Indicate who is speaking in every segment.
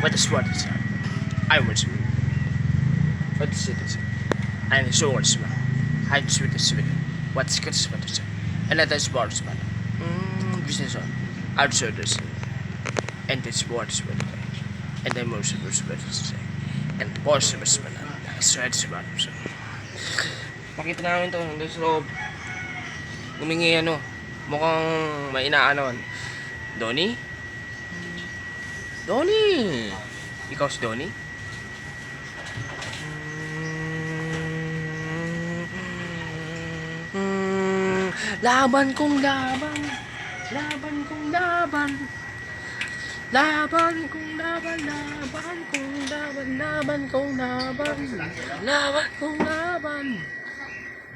Speaker 1: What is what is I was what is it? And the swordsman. Hides with the civil. What's good is what is another sportsman. Business on. Outsiders. And the sportsman. And the most of us what is and the boss of us man. Swordsman. Makita namin to doon sa loob. Humingi ano. Mukhang may inaano. Donnie? Donnie! Ikaw si Donnie? Laban kong laban. Laban kong laban. Laban kong laban. Laban kong laban. Laban kong laban. Laban kong laban.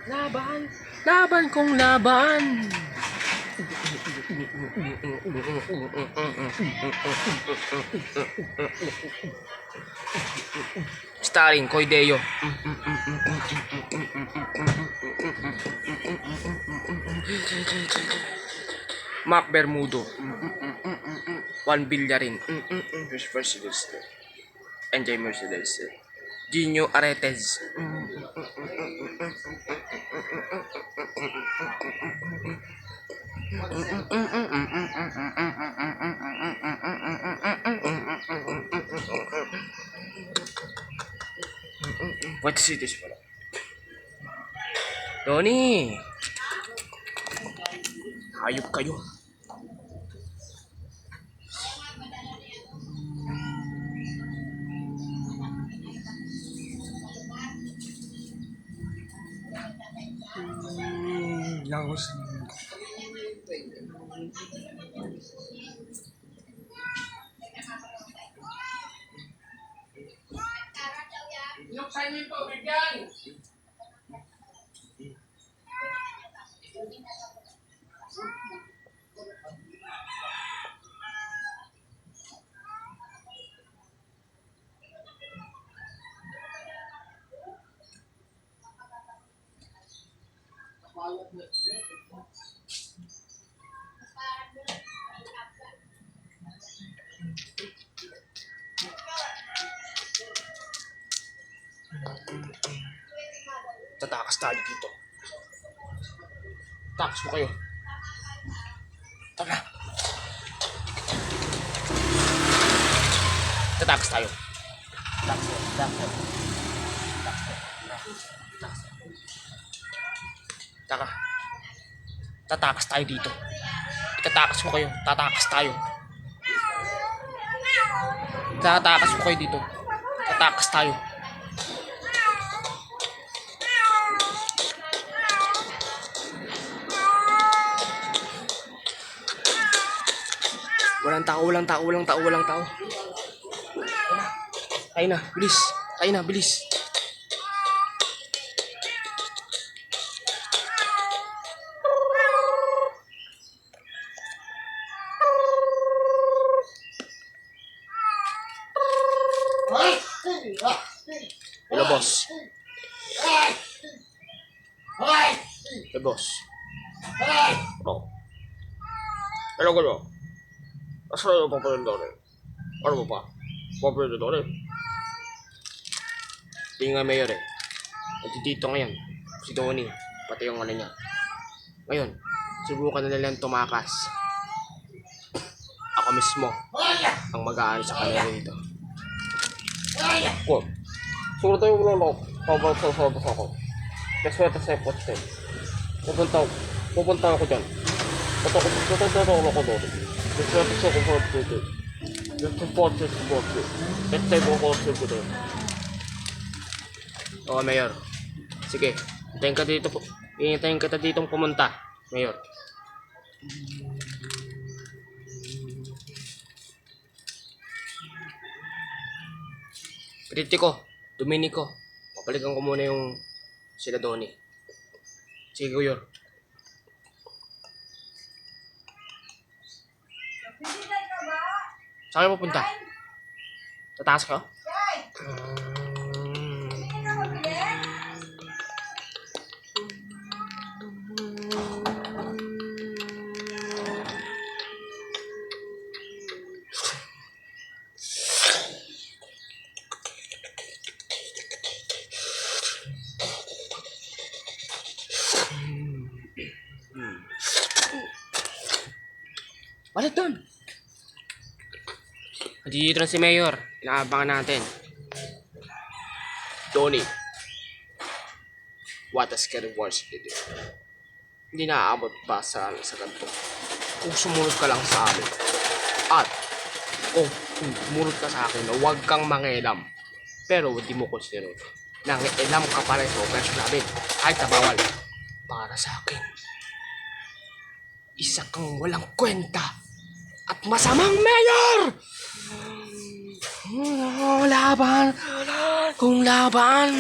Speaker 1: Laban. Laban kong laban. Starring Koy Deo. Mark Bermudo. Juan Villarin. Mercedes. Enjoy Mercedes. Gino Aretes. What is this pala? Donnie! Hayop kayo. Lagos. Saan yung pagbigyan? Tatakas tayo dito. Takas mo kayo. Tara. Tatakas tayo. Taka. Tatakas tayo dito. Tatakas mo kayo. Tatakas tayo. Tatakas mo kayo dito. Tatakas tayo. Walang tao. Tayo na, bilis. Hello, boss. Hello, boss. Hello, kayo. Asa yung papalindorin? Ano mo pa? Papalindorin? Hindi nga mayor eh. Nandito ngayon. Si Donnie. Pati yung ano niya. Ngayon, subukan na nilang tumakas. Ako mismo ang mag-aano sa kanila dito. Ko. Siguro tayo ulolok. Pabalik sa ako. Kasweta sa ipotse. Pupunta ako dyan. Tutulong ako doon. Kasweta sa ipotse. Ipotse. Let's say mo ko doon. Oo, Mayor. Sige. Hintayin kita ditong pumunta, Mayor. Dominico, papalikan ko muna yung sila Donnie. Sige, Kuya. Saan kayo pupunta? Tataas ka? Balik doon!
Speaker 2: Dito na si Mayor. Inaabangan natin.
Speaker 1: Tony, what a scary words you do. Hindi naaabot pa sa ganito. Kung sumunod ka lang sa amin. At, kung sumunod ka sa akin na huwag kang mangialam. Pero hindi mo consider. Nangialam ka pa rin sa operasyon namin. Kahit na bawal. Para sa akin. Isa kang walang kwenta. At masamang mayor! Laban! Kung laban!